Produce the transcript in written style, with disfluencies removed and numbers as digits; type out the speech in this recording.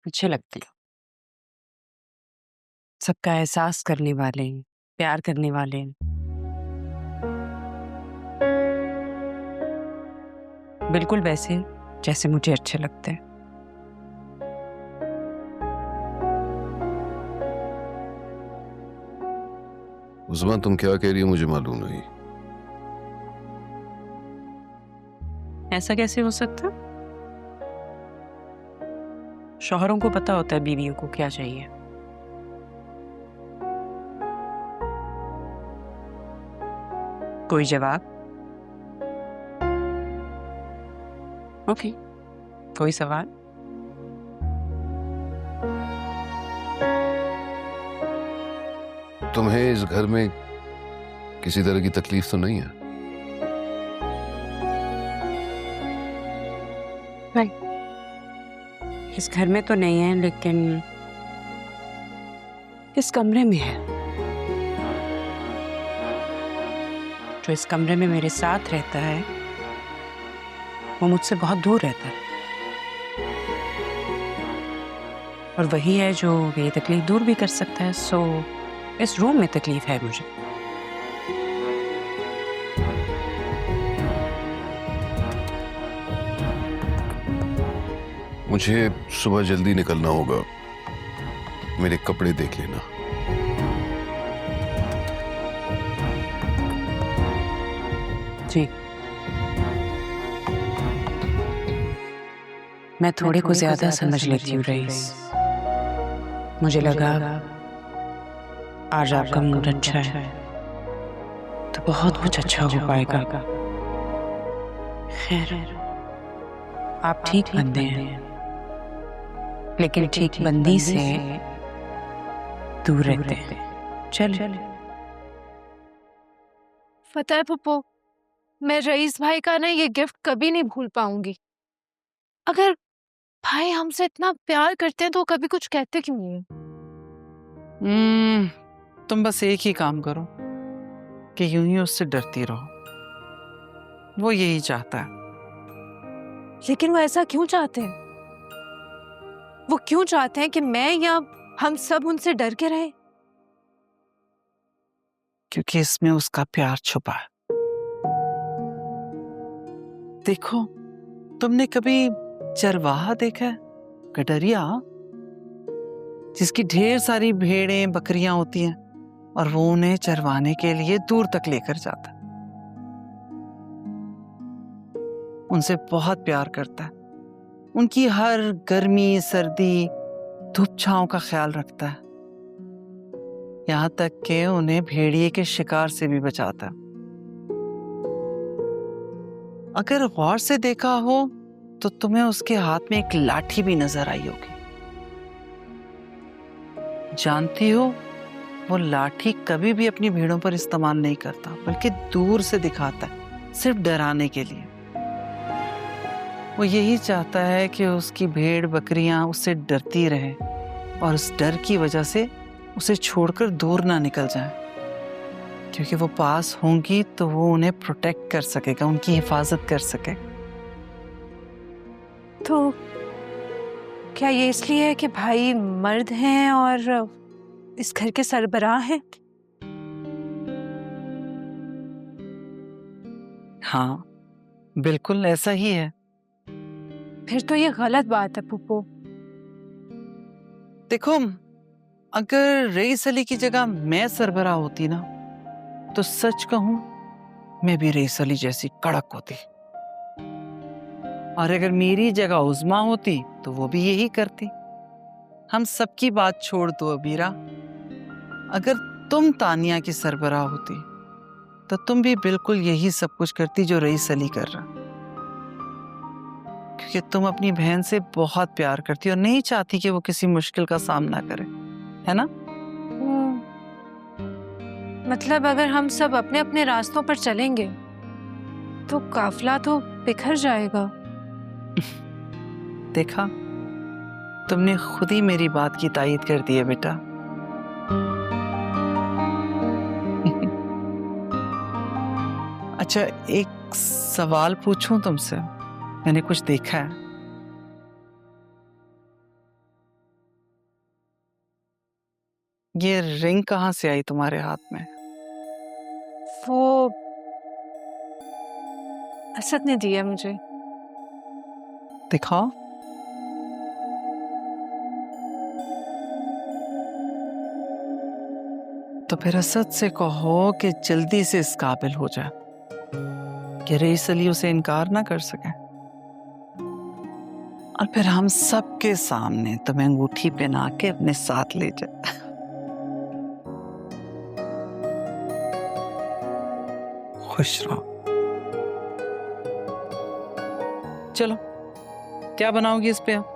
अच्छे लगते हैं। सबका एहसास करने वाले, प्यार करने वाले। बिल्कुल वैसे जैसे मुझे अच्छे लगते हैं। उस्मा, तुम क्या कह रही हो मुझे मालूम नहीं। ऐसा कैसे हो सकता? शौहरों को पता होता है बीवियों को क्या चाहिए। कोई जवाब? ओके, कोई सवाल? तुम्हें इस घर में किसी तरह की तकलीफ तो नहीं है? नहीं, इस घर में तो नहीं है, लेकिन इस कमरे में है। जो इस कमरे में मेरे साथ रहता है वो मुझसे बहुत दूर रहता है, और वही है जो ये तकलीफ दूर भी कर सकता है। सो इस रूम में तकलीफ है मुझे। मुझे सुबह जल्दी निकलना होगा, मेरे कपड़े देख लेना। जी, मैं थोड़े को ज्यादा समझ लेती हूँ रईस। मुझे लगा आज आपका मूड अच्छा है तो बहुत कुछ अच्छा हो पाएगा। खैर, आप ठीक बंदे हैं, लेकिन ठीक बंदी से दूर रहते हैं। चल। पता है पुप्पो, मैं रईस भाई का ना ये गिफ्ट कभी नहीं भूल पाऊंगी। अगर भाई हमसे इतना प्यार करते हैं तो कभी कुछ कहते क्यों नहीं है? तुम बस एक ही काम करो कि यूं ही उससे डरती रहो। वो यही चाहता है। लेकिन वो ऐसा क्यों चाहते हैं? वो क्यों चाहते हैं कि मैं या हम सब उनसे डर के रहें? क्योंकि इसमें उसका प्यार छुपा है। देखो, तुमने कभी चरवाहा देखा है? कटरिया, जिसकी ढेर सारी भेड़ें बकरियां होती हैं और वो उन्हें चरवाने के लिए दूर तक लेकर जाता है। उनसे बहुत प्यार करता है, उनकी हर गर्मी सर्दी धूप छांव का ख्याल रखता है, यहां तक कि उन्हें भेड़िए के शिकार से भी बचाता है। अगर गौर से देखा हो तो तुम्हें उसके हाथ में एक लाठी भी नजर आई होगी। जानती हो, वो लाठी कभी भी अपनी भेड़ों पर इस्तेमाल नहीं करता, बल्कि दूर से दिखाता है, सिर्फ डराने के लिए। वो यही चाहता है कि उसकी भेड़ बकरियां उससे डरती रहें और उस डर की वजह से उसे छोड़कर दूर ना निकल जाएं, क्योंकि वो पास होंगी तो वो उन्हें प्रोटेक्ट कर सकेगा, उनकी हिफाजत कर सकेगा। तो क्या ये इसलिए है कि भाई मर्द हैं और इस घर के सरबराह हैं? हाँ, बिल्कुल ऐसा ही है। फिर तो ये गलत बात है पुप्पो। देखो, अगर रईस अली की जगह मैं सरबराह होती ना, तो सच कहूं मैं भी रईस अली जैसी कड़क होती। और अगर मेरी जगह उज़्मा होती तो वो भी यही करती। हम सबकी बात छोड़ दो अबीरा, अगर तुम तानिया की सरबराह होती तो तुम भी बिल्कुल यही सब कुछ करती जो रईस अली कर रहा, क्योंकि तुम अपनी बहन से बहुत प्यार करती और नहीं चाहती कि वो किसी मुश्किल का सामना करे, है ना? मतलब अगर हम सब अपने अपने रास्तों पर चलेंगे तो काफिला तो बिखर जाएगा। देखा, तुमने खुद ही मेरी बात की तायीद कर दी है बेटा। अच्छा, एक सवाल पूछूं तुमसे? मैंने कुछ देखा है। ये रिंग कहाँ से आई तुम्हारे हाथ में? वो असद ने दिया मुझे। दिखाओ। तो फिर असद से कहो कि जल्दी से इस काबिल हो जाए कि रईस अली उसे इनकार ना कर सके, और फिर हम सबके सामने तुम्हें अंगूठी पहना के अपने साथ ले जाए। खुश रहो। चलो, क्या बनाओगी इस पे आप?